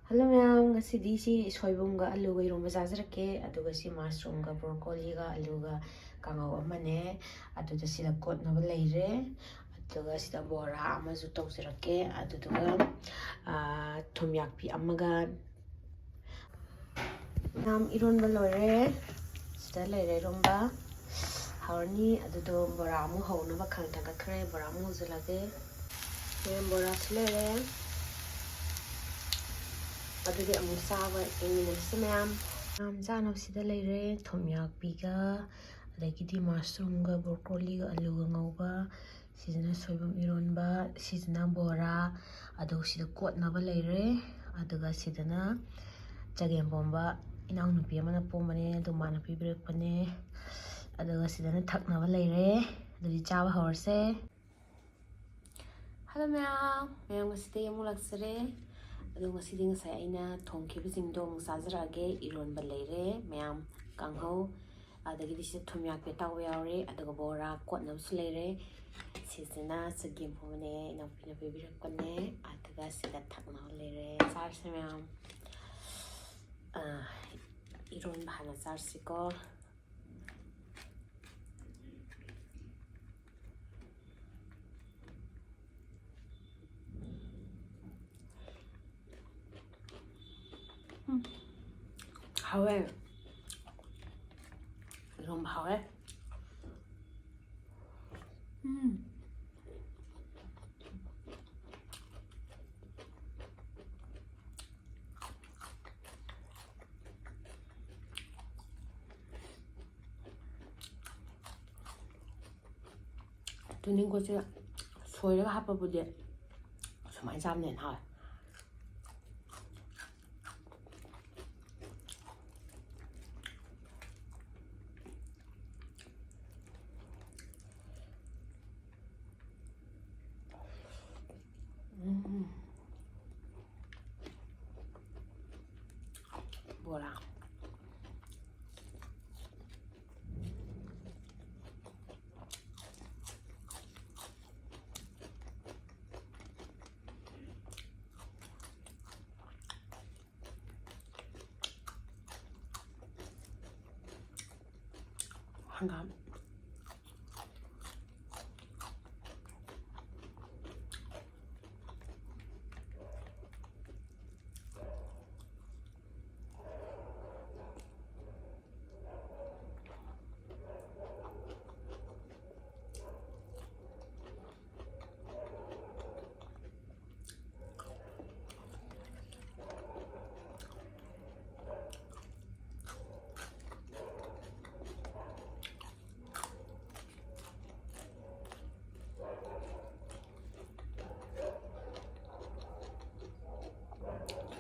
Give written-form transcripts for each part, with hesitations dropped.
Hello ma'am, ngasi si soibumga aluga iromba jajrake aduga si mushroomga broccoliga aluga kangau amane aduga sida kotnaba leire aduga sida bora amazu tawsirake aduga thumyakpi amaga nam ironba loire sida leire romba haurni adudo bora amu haunaba khang thangakre bora amu huzalage bora slere ꯑꯗꯨꯗꯤ ꯑꯃꯨꯛ ꯆꯥꯕ ꯌꯦꯡꯃꯤꯟꯅꯔꯁꯤ ꯃꯌꯥꯝ ꯆꯥꯅꯕꯁꯤꯗ ꯂꯩꯔꯦ ꯊꯨꯝꯌꯥꯛꯄꯤꯒ ꯑꯗꯒꯤꯗꯤ ꯃꯁꯔꯨꯝꯒ ꯕ꯭ꯔꯣꯀꯣꯂꯤꯒ ꯑꯂꯨꯒ ꯉꯧꯕ ꯁꯤꯁꯤꯅ ꯁꯣꯏꯕꯨꯝ ꯏꯔꯣꯟꯕ ꯁꯤꯁꯤꯅ ꯕꯣꯔꯥ ꯑꯗꯨꯒ ꯁꯤꯗ ꯀꯣꯠꯅꯕ ꯂꯩꯔꯦ ꯑꯗꯨꯒ ꯁꯤꯗꯅ ꯆꯒꯦꯝꯄꯣꯝꯕ ꯏꯅꯥꯎꯅꯨꯄꯤ ꯑꯃꯅ ꯄꯣꯝꯕꯅꯦ ꯑꯗꯨ ꯃꯥꯅ ꯄꯤꯕꯤꯔꯛꯄꯅꯦ ꯑꯗꯨꯒ ꯁꯤꯗꯅ ꯊꯛꯅꯕ ꯂꯩꯔꯦ ꯑꯗꯨꯗꯤ ꯆꯥꯕ ꯍꯧꯔꯁꯦ ꯍꯜꯂꯣ ꯃꯌꯥꯝ ꯉꯁꯤꯗꯤ ꯑꯃꯨꯛ ꯂꯥꯛꯆꯔꯦ ꯑꯗꯣ ꯉꯁꯤꯗꯤ ꯉꯁꯥꯏ ꯑꯩꯅ ꯊꯣꯡꯈꯤꯕꯁꯤꯡꯗꯣ ꯑꯃꯨꯛ ꯆꯥꯖꯔꯛꯑꯒꯦ ꯏꯔꯣꯟꯕ ꯂꯩꯔꯦ ꯃꯌꯥꯝ ꯀꯥꯡꯍꯧ ꯑꯗꯒꯤꯗꯤ ꯁꯤꯗ ꯊꯨꯝꯌꯥꯛꯄꯤ ꯑꯇꯥꯎꯕ ꯌꯥꯎꯔꯦ ꯑꯗꯨꯒ ꯕꯣꯔꯥ ꯀꯣꯠꯅꯕꯁꯨ ꯂꯩꯔꯦ ꯁꯤꯁꯤꯅ ꯆꯒꯦꯝꯄꯣꯝꯕꯅꯦ ꯏꯅꯥꯎꯄꯤꯅ ꯄꯤꯕꯤꯔꯛꯄꯅꯦ ꯑꯗꯨꯒ ꯁꯤꯗ ꯊꯛꯅꯕ ꯂꯩꯔꯦ ꯆꯥꯔꯁꯦ ꯃꯌꯥꯝ 이런 하나 쌀시고 하회 이런 하회 두는 것이 소리가 하빠보지 수많이 잡는 하회 뭐라 한감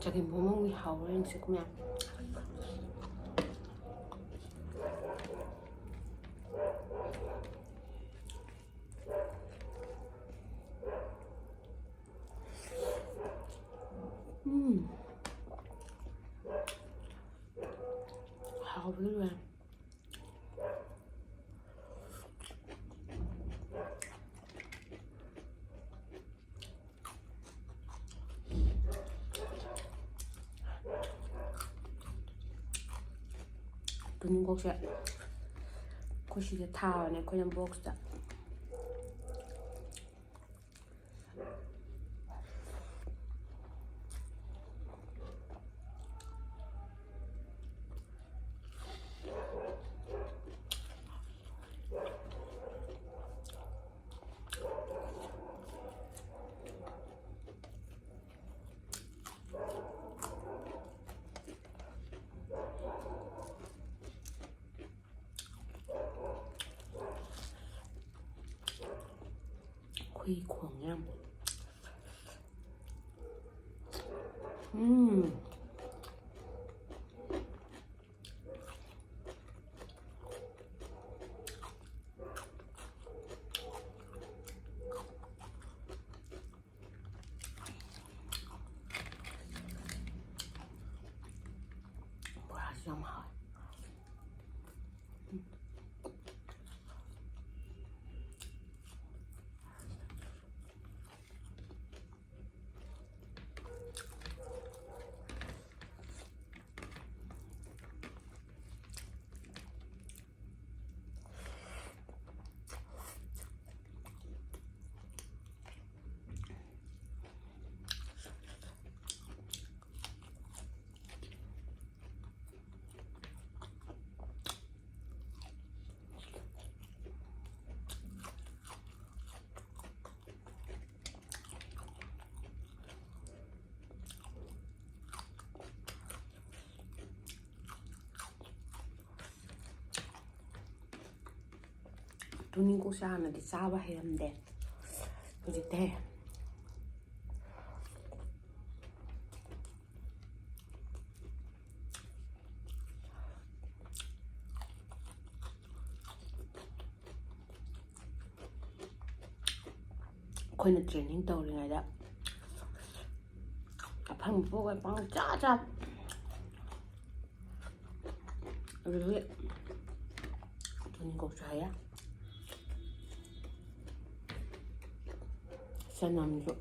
저기 뭐먹니 하울링 지금이야 하울링 두는 것이 고시게 타네 그냥 먹자 거의 광야 뭐야 좀 하. ꯇꯨꯅꯤꯡꯈꯣꯛꯁꯦ ꯍꯥꯟꯅꯗꯤ ꯆꯥꯕ ꯍꯩꯔꯝꯗꯦ, ꯍꯧꯖꯤꯛꯇꯤ ꯍꯩꯔꯦ. ꯑꯩꯈꯣꯏꯅ ꯇ꯭ꯔꯦꯅꯤꯡ ꯇꯧꯔꯤꯉꯩꯗ ꯑꯐꯪꯕ ꯄꯣꯠ ꯄꯪꯆꯥ ꯆꯥꯕ. ꯑꯗꯨꯗꯒꯤ ꯇꯨꯅꯤꯡꯈꯣꯛꯁꯨ ꯍꯩꯔꯦ. ꯆꯅꯝꯁꯨ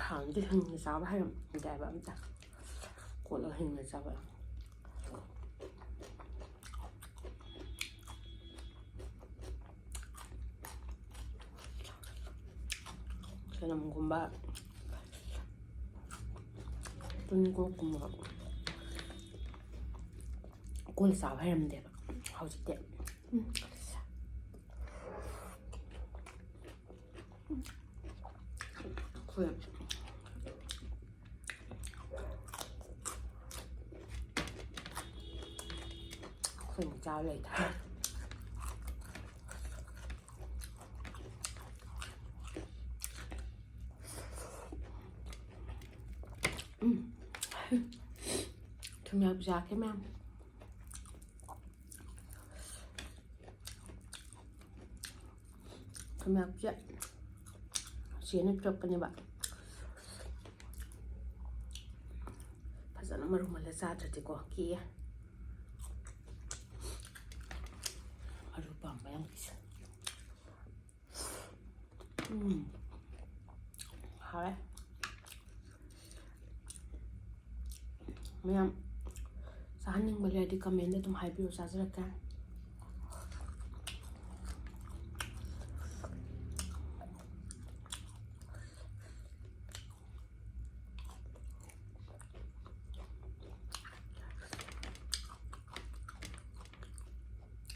ꯍꯥꯟꯅꯗꯤ ꯍꯤꯡꯅ ꯆꯥꯕ ꯍꯩꯔꯝꯗꯦꯕ, ꯑꯝꯇ ꯀꯣꯠꯂꯒ ꯍꯤꯡꯅ ꯆꯥꯕ. ꯆꯅꯝꯒꯨꯝꯕ ꯇꯨꯅꯤꯡꯈꯣꯛꯀꯨꯝꯕ ꯀꯣꯠꯂ ꯆꯥꯕ ꯍꯩꯔꯝꯗꯦꯕ. ꯍꯧꯖꯤꯛꯇꯤ ꯑꯩꯈꯣꯏꯅ ꯆꯥꯕ ꯂꯩꯇ꯭ꯔꯦ. ꯊꯨꯝꯌꯥꯛꯄꯤ ꯆꯥꯈ꯭ꯔꯦ ꯃꯌꯥꯝ. ꯊꯨꯝꯌꯥꯛꯄꯤꯁꯦ ꯆꯦꯅ ꯄꯤꯔꯛꯄꯅꯦꯕ. ꯐꯖꯅ ꯃꯔꯨ ꯃꯜꯂ ꯆꯥꯗ꯭ꯔꯗꯤꯀꯣ ꯀꯤꯌꯦ. ꯃꯔꯨ ꯄꯥꯝꯕ ꯌꯥꯝ ꯀꯤꯁꯦ. ꯍꯥꯎꯋꯦ. ꯃꯌꯥꯝ ꯆꯥꯍꯟꯅꯤꯡꯕ ꯂꯩꯔꯗꯤ ꯀꯃꯦꯟꯗ ꯑꯗꯨꯝ ꯍꯥꯏꯕꯤꯌꯨ, ꯆꯥꯖꯔꯛꯀꯦ.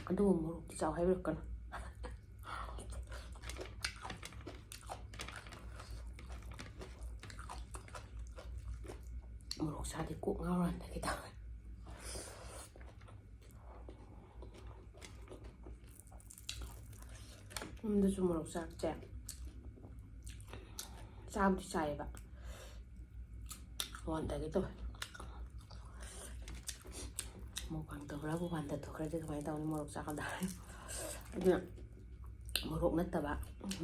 ꯑꯗꯨꯕꯨ ꯃꯣꯔꯣꯛꯇꯤ ꯆꯥꯎ ꯍꯥꯏꯕꯤꯔꯛꯀꯅꯨ. ꯃꯣꯔꯣꯛ ꯆꯥꯗꯤ ꯀꯣꯛ ꯉꯥꯎꯔꯛꯑꯅꯤ ꯇꯧꯋꯦ. ꯌꯨꯝꯗꯁꯨ ꯃꯣꯔꯣꯛ ꯆꯥꯛꯁꯦ ꯆꯥꯕꯨꯗꯤ ꯆꯥꯏꯌꯦꯕ, ꯋꯥꯟꯊꯒꯦ ꯇꯧꯋꯦ. ꯃꯣꯔꯣꯛ ꯋꯥꯟꯊꯕ꯭ꯔꯥꯕꯨ ꯋꯥꯟꯊꯊꯣꯛꯈ꯭ꯔꯗꯤ ꯀꯃꯥꯏꯅ ꯇꯧꯅꯤ ꯃꯣꯔꯣꯛ ꯆꯥꯕꯗ. ꯑꯗꯨꯅ ꯃꯣꯔꯣꯛ ꯅꯠꯇꯕ,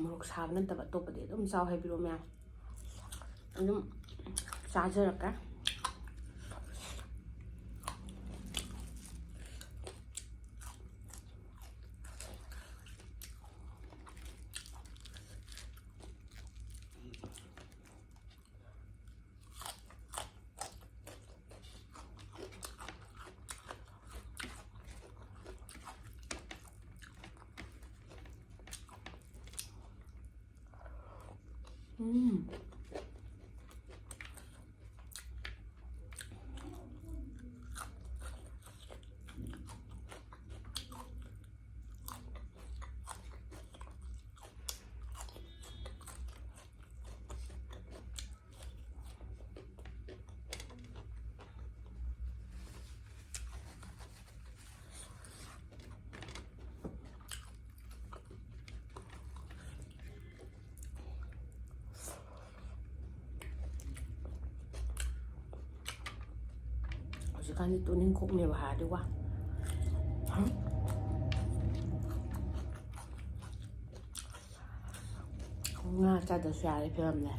ꯃꯣꯔꯣꯛ ꯁꯥꯕ ꯅꯠꯇꯕ ꯑꯇꯣꯞꯄꯗꯤ ꯑꯗꯨꯝ ꯆꯥꯎ ꯍꯥꯏꯕꯤꯔꯛꯑꯣ ꯃꯌꯥꯝ. ꯑꯗꯨꯝ ꯆꯥꯖꯔꯛꯀꯦ. ꯍꯧꯖꯤꯛꯀꯥꯟꯗꯤ ꯇꯨꯅꯤꯡꯈꯣꯛꯅꯦꯕ ꯍꯥꯏꯔꯗꯤ ꯋꯥ. ꯉꯥ ꯆꯥꯗ꯭ꯔꯁꯨ ꯌꯥꯔꯦ ꯐꯤꯕꯝꯅꯦ.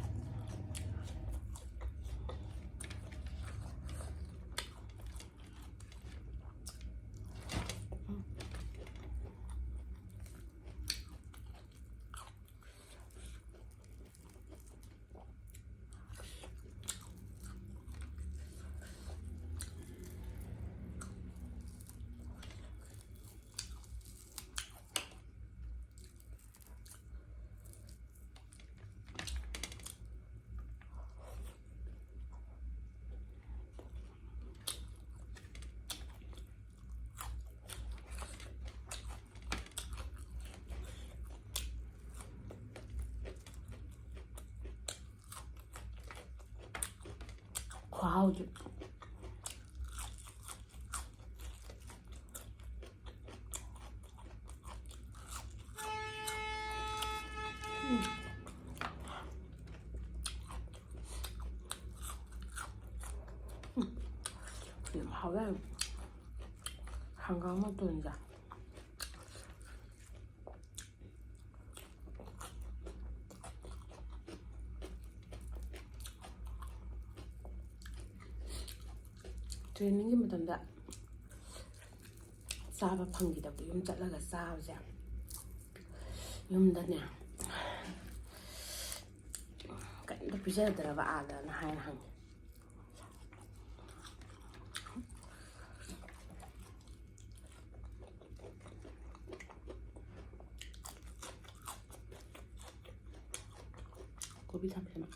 ꯈꯨꯍꯥꯎꯁꯦ. 하면 한강 맛도인자. 트레이닝ꯒꯤ matanda ꯆꯥꯕ ꯐꯪꯈꯤꯗꯕꯗꯣ ꯌꯨꯝ ꯆꯠꯂꯒ ꯆꯥꯕꯁꯦ ꯌꯨꯝꯗꯅꯦ ꯀꯩꯝꯇ ꯄꯤꯖꯗ꯭ꯔꯕ ꯑꯥꯗꯅ ꯍꯥꯏꯅ ꯍꯪꯉꯦ. 고비 잠시만.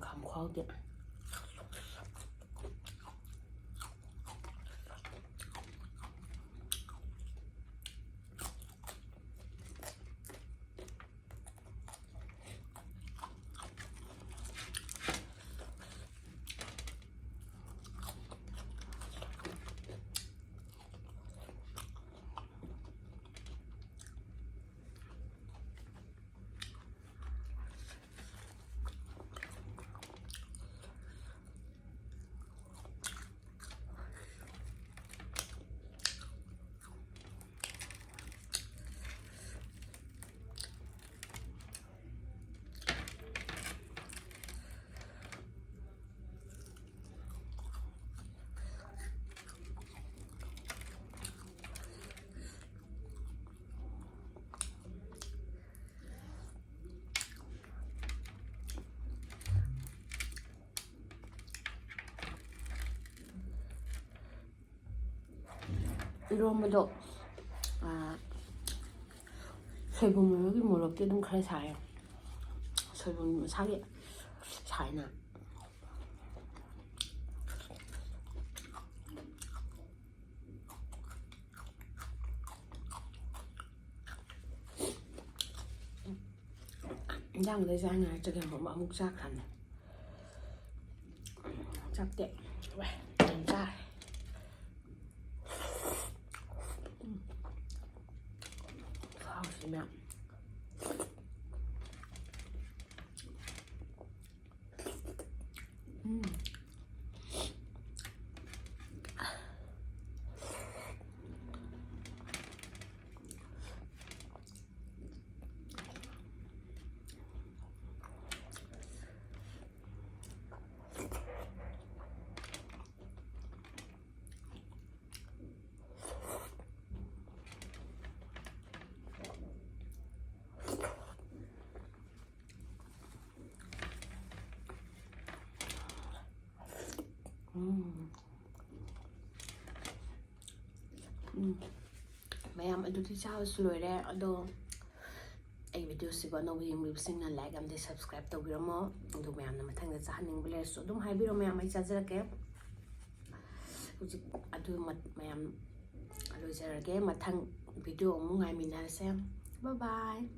감고하게. 이러면도 소이봉 여기 모르게 좀 그래 사요. 소이봉 사게 사이나. đang lấy ra này cho kèm một múc rác hẳn chắc tiện vậy làm ra sao chị mẹ ꯃꯌꯥꯝ ꯑꯗꯨꯗꯤ ꯆꯥꯕꯁꯨ ꯂꯣꯏꯔꯦ ꯑꯗꯣ ꯑꯩ ꯚꯤꯗꯤꯑꯣꯁꯤꯕꯨ ꯑꯅꯧꯕ ꯌꯦꯡꯕꯤꯕꯁꯤꯡꯅ ꯂꯥꯏꯛ ꯑꯃꯗꯤ ꯁꯕꯁꯀ꯭ꯔꯥꯏꯕ ꯇꯧꯕꯤꯔꯝꯃꯣ ꯑꯗꯨ ꯃꯌꯥꯝꯅ ꯃꯊꯪꯗ ꯆꯥꯍꯟꯅꯤꯡꯕ ꯂꯩꯔꯁꯨ ꯑꯗꯨꯝ ꯍꯥꯏꯕꯤꯔꯣ ꯃꯌꯥꯝ ꯑꯩ ꯆꯥꯖꯔꯛꯀꯦ ꯍꯧꯖꯤꯛ ꯑꯗꯨ ꯃꯌꯥꯝ ꯂꯣꯏꯖꯔꯒꯦ ꯃꯊꯪ ꯚꯤꯗꯤꯑꯣ ꯑꯃꯨꯛ ꯉꯥꯏꯃꯤꯟꯅꯔꯁꯦ ꯕꯥꯏ ꯕꯥꯏ